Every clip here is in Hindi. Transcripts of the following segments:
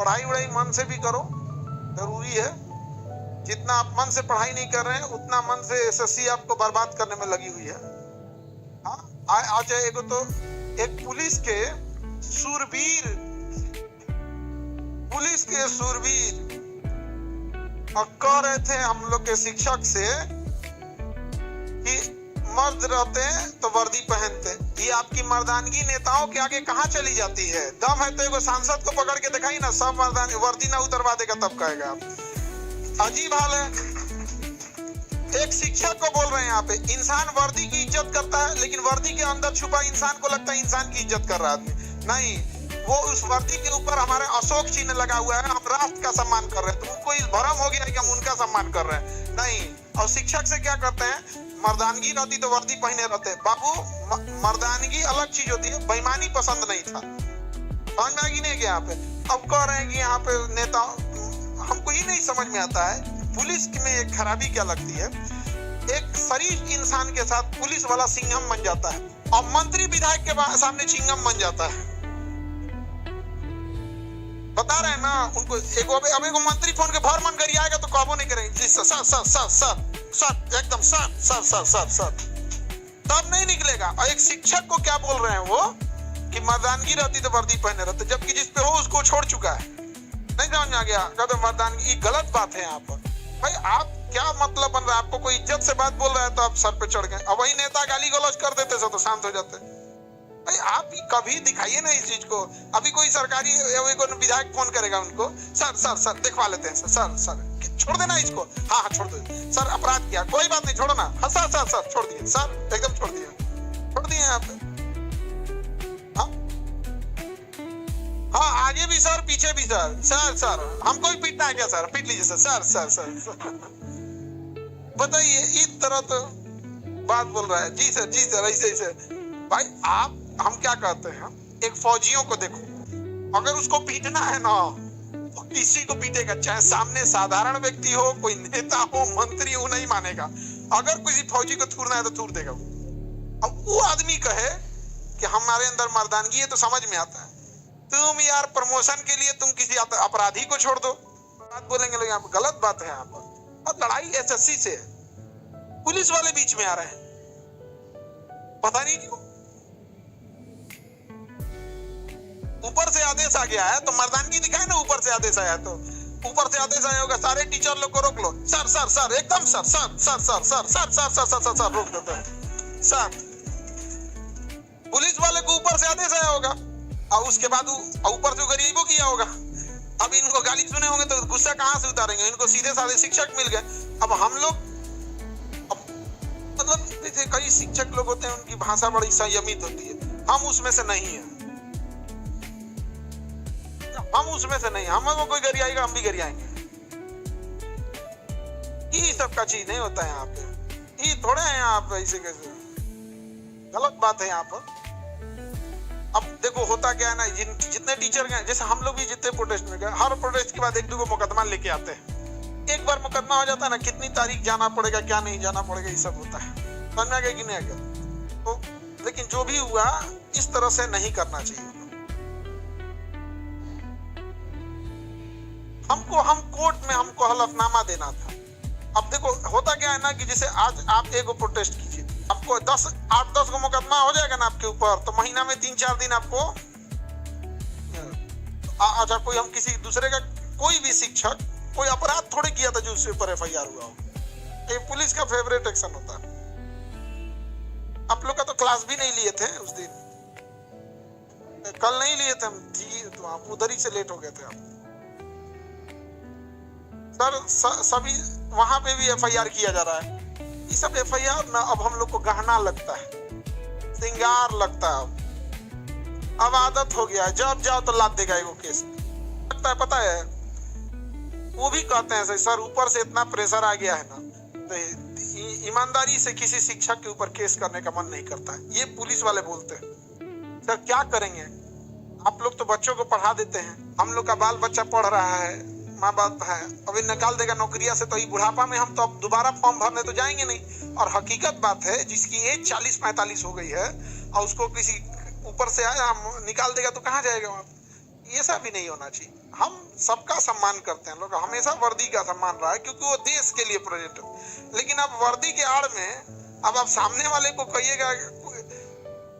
पढ़ाई वढ़ाई मन से भी करो, जरूरी है। जितना आप मन से पढ़ाई नहीं कर रहे हैं उतना मन से एसएससी आपको बर्बाद करने में लगी हुई है। हाँ, आज एगो तो एक पुलिस के सूरवीर और कह रहे थे हम लोग के शिक्षक से कि मर्द रहते हैं तो वर्दी पहनते। ये आपकी मर्दानगी नेताओं के आगे कहाँ चली जाती है? दम है तो एगो सांसद को पकड़ के दिखाई ना, सब मर्दानी वर्दी ना उतरवा देगा तब कहेगा आप। अजीब हाल है। एक शिक्षक को बोल रहे हैं यहाँ पे, इंसान वर्दी की इज्जत करता है लेकिन वर्दी के अंदर छुपा इंसान को लगता है इंसान की इज्जत कर रहा है आदमी। नहीं, वो उस वर्दी के ऊपर हमारे अशोक चिन्ह लगा हुआ है, हम राष्ट्र का सम्मान कर रहे हैं, तो उनको इस भरम हो गया कि हम उनका सम्मान कर रहे हैं। नहीं, और शिक्षक से क्या करते हैं, मर्दानगी रहती तो वर्दी पहने रहते। बाबू, मर्दानगी अलग चीज होती है, बेईमानी पसंद नहीं था। समझ नहीं क्या यहाँ पे? अब कह रहे हैं कि यहाँ पे नेता, हमको ही नहीं समझ में आता है पुलिस में एक खराबी क्या लगती है। एक शरीफ इंसान के साथ पुलिस वाला सिंघम बन जाता है और मंत्री विधायक के सामने चिंगम बन जाता है। बता रहे हैं ना उनको, एगो मंत्री फोन के भर मन करी आएगा तो काबू नहीं करेंगे, जी sir sir sir sir sir sir एकदम sir sir sir sir sir, तब नहीं निकलेगा। और एक शिक्षक को क्या बोल रहे हैं वो कि मर्दानगी रहती तो वर्दी पहने रहते, जबकि जिस पे हो उसको छोड़ चुका है। नहीं समझ में आ गया? कहते मर्दानगी गलत बात है यहाँ पर। भाई आप क्या मतलब बन रहा है? आपको कोई इज्जत से बात बोल रहा है तो आप सर पे चढ़ गए। अब वही नेता गाली गलौज कर देते तो शांत हो जाते। भाई आप कभी दिखाइए ना इस चीज को। अभी कोई सरकारी विधायक फोन करेगा उनको, सर सर सर दिखवा लेते हैं, सर सर छोड़ देना इसको, हाँ हाँ छोड़ दो सर, अपराध किया, कोई बात नहीं छोड़ो ना, हाँ सर सर सर छोड़ दिए सर, एकदम छोड़ दिए यहाँ पे। हाँ आगे भी सर पीछे भी सर, सर सर हमको भी पीटना है क्या सर? पीट लीजिए सर, सर सर सर। बताइए, इस तरह तो बात बोल रहा है। जी सर ऐसे। भाई आप, हम क्या कहते हैं, एक फौजियों को देखो, अगर उसको पीटना है ना तो किसी को पीटेगा, चाहे सामने साधारण व्यक्ति हो, कोई नेता हो, मंत्री हो, नहीं मानेगा। अगर किसी फौजी को थूरना है तो थूर देगा वो। अब वो आदमी कहे कि हमारे अंदर मर्दानगी है तो समझ में आता है। तुम यार प्रमोशन के लिए तुम किसी अपराधी को छोड़ दो, बात बोलेंगे लोग, यहाँ पर गलत बात है यहाँ पर। और लड़ाई एसएससी से है, पुलिस वाले बीच में आ रहे हैं, पता नहीं क्यों। ऊपर से आदेश आ गया है तो मर्दानगी दिखाए ना, ऊपर से आदेश आया तो ऊपर से आदेश आया होगा, सारे टीचर लोग को रोक लो, सर सर सर एकदम sir sir sir sir sir sir sir sir sir sir रोक देते हैं सर। पुलिस वाले को ऊपर से आदेश आया होगा और उसके बाद ऊपर से गरीबों किया होगा। अब इनको गाली सुने होंगे तो गुस्सा कहां से उतारेंगे? इनको सीधे साधे शिक्षक मिल गए। अब हम लोग, मतलब जैसे कई शिक्षक लोग होते हैं उनकी भाषा बड़ी संयमित होती है, हम उसमें से नहीं है, हमको कोई गरियाएगा हम भी गरियाएंगे। ये सब का चीज नहीं होता है यहाँ पे, ये थोड़े हैं यहाँ पे ऐसे कैसे, गलत बात है यहाँ पर। अब देखो होता क्या है ना, जितने टीचर गए, जैसे हम लोग भी जितने प्रोटेस्ट में गए, हर प्रोटेस्ट के बाद एक दो मुकदमा लेके आते हैं। एक बार मुकदमा हो जाता है ना, कितनी तारीख जाना पड़ेगा, क्या नहीं जाना पड़ेगा, ये सब होता है। समझ में आ गया कि नहीं आ गया? तो लेकिन जो भी हुआ इस तरह से नहीं करना चाहिए। हम कोर्ट में हमको हलफनामा देना था। अब देखो होता क्या है ना कि जैसे आज आप एगो प्रोटेस्ट कीजिए, आपको 8-10 को मुकदमा हो जाएगा ना आपके ऊपर, तो महीना में 3-4 दिन आपको अच्छा, कोई हम किसी दूसरे का कोई भी शिक्षक कोई अपराध थोड़े किया था जो उसके ऊपर एफआईआर हुआ हो, ये पुलिस का फेवरेट एक्शन होता है। आप लोग का तो क्लास भी नहीं लिए थे उस दिन, कल नहीं लिए थे हम, तो आप उधर ही से लेट हो गए थे आप सर। सभी वहां पे भी एफआईआर किया जा रहा है। ये सब एफआईआर ना अब हम लोग को गहना लगता है, श्रृंगार लगता है, अब आदत हो गया है, जब जाओ तो लाद देगा एगो केस लगता है। पता है वो भी कहते हैं सर ऊपर से इतना प्रेशर आ गया है ना, तो ईमानदारी से किसी शिक्षक के ऊपर केस करने का मन नहीं करता है। ये पुलिस वाले बोलते हैं सर क्या करेंगे, आप लोग तो बच्चों को पढ़ा देते हैं, हम लोग का बाल बच्चा पढ़ रहा है, माँ बाप है, अभी निकाल देगा नौकरिया से, तो ये बुढ़ापा में हम तो अब दोबारा फॉर्म भरने तो जाएंगे नहीं। और हकीकत बात है जिसकी एज 40-45 हो गई है और उसको किसी ऊपर से आया निकाल देगा तो कहाँ जाएगा वहाँ? ऐसा भी नहीं होना चाहिए। हम सबका सम्मान करते हैं, लोग हमेशा वर्दी का सम्मान रहा है क्योंकि वो देश के लिए प्रोजेक्ट है। लेकिन अब वर्दी के आड़ में अब आप सामने वाले को कहिएगा,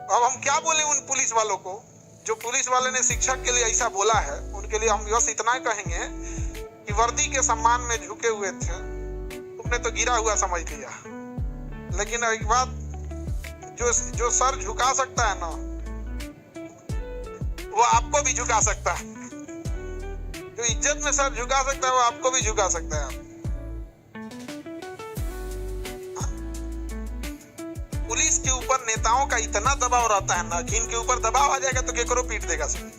अब हम क्या बोले उन पुलिस वालों को, जो पुलिस वाले ने शिक्षक के लिए ऐसा बोला है, उनके लिए हम बस इतना कहेंगे कि वर्दी के सम्मान में झुके हुए थे, तुमने तो गिरा हुआ समझ लिया। लेकिन एक बात, जो सर झुका सकता है ना, वो आपको भी झुका सकता है। जो इज्जत में सर झुका सकता है वो आपको भी झुका सकता है। पुलिस के ऊपर नेताओं का इतना दबाव रहता है ना कि इनके ऊपर दबाव आ जाएगा तो केकरो पीट देगा सर।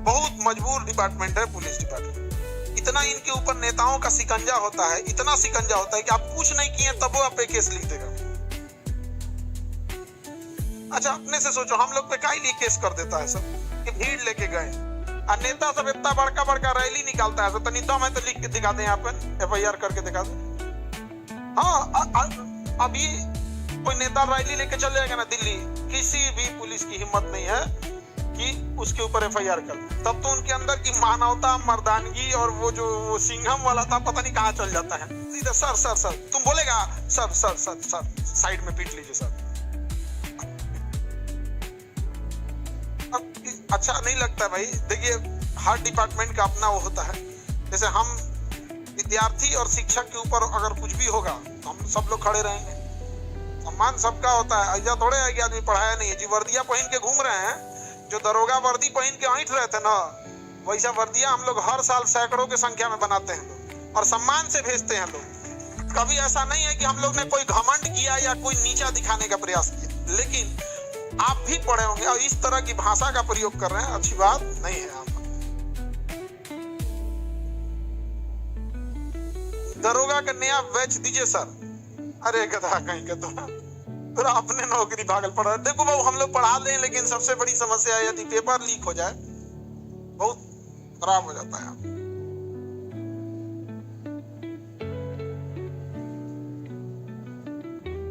बहुत मजबूर डिपार्टमेंट है पुलिस डिपार्टमेंट। इतना इनके ऊपर नेताओं का शिकंजा होता है, इतना शिकंजा होता है कि आप कुछ नहीं किए तब वो आप पे केस लिख देगा। अच्छा अपने से सोचो, हम लोग पे काहे लिए केस कर देता है सब कि भीड़ लेके गए, और नेता सब इतना बड़का बड़का रैली निकालता है सब, तनी तो मैं तो लिख के दिखा दें, यहाँ पे FIR करके दिखा दें। हाँ अभी कोई नेता रैली लेके चल जाएगा ना दिल्ली, किसी भी पुलिस की हिम्मत नहीं है कि उसके ऊपर FIR कर। तब तो उनके अंदर की मानवता, मर्दानगी और वो जो सिंघम वाला था पता नहीं कहाँ चल जाता है। सीधे सर सर सर तुम बोलेगा, sir sir sir sir side में पीट लीजिए सर। अच्छा नहीं लगता भाई। देखिए हर डिपार्टमेंट का अपना वो होता है। जैसे हम विद्यार्थी और शिक्षक के ऊपर अगर कुछ भी होगा तो हम सब लोग खड़े रहेंगे। सम्मान सबका होता है। ऐसा थोड़े है कि आदमी पढ़ाया नहीं है जी, वर्दियां पहन के घूम रहे हैं। जो दरोगा वर्दी पहन के ऐंठ रहे थे ना, वैसा वर्दियां हम लोग हर साल सैकड़ों की संख्या में बनाते हैं लोग, और सम्मान से भेजते हैं लोग। कभी ऐसा नहीं है कि हम लोग ने कोई घमंड किया या कोई नीचा दिखाने का प्रयास किया। लेकिन आप भी पढ़े होंगे और इस तरह की भाषा का प्रयोग कर रहे हैं, अच्छी बात नहीं है। आप दरोगा का नया बैच दीजिए सर। अरे गधा कहीं का तो अपने नौकरी भागल पड़ा। देखो बाबू हम लोग पढ़ा दें, लेकिन सबसे बड़ी समस्या है यदि पेपर लीक हो जाए, बहुत खराब हो जाता है।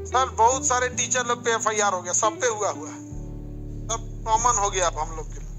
सर बहुत सारे टीचर लोग पे FIR हो गया, सब पे हुआ है, सब कॉमन हो गया अब हम लोग के लिए।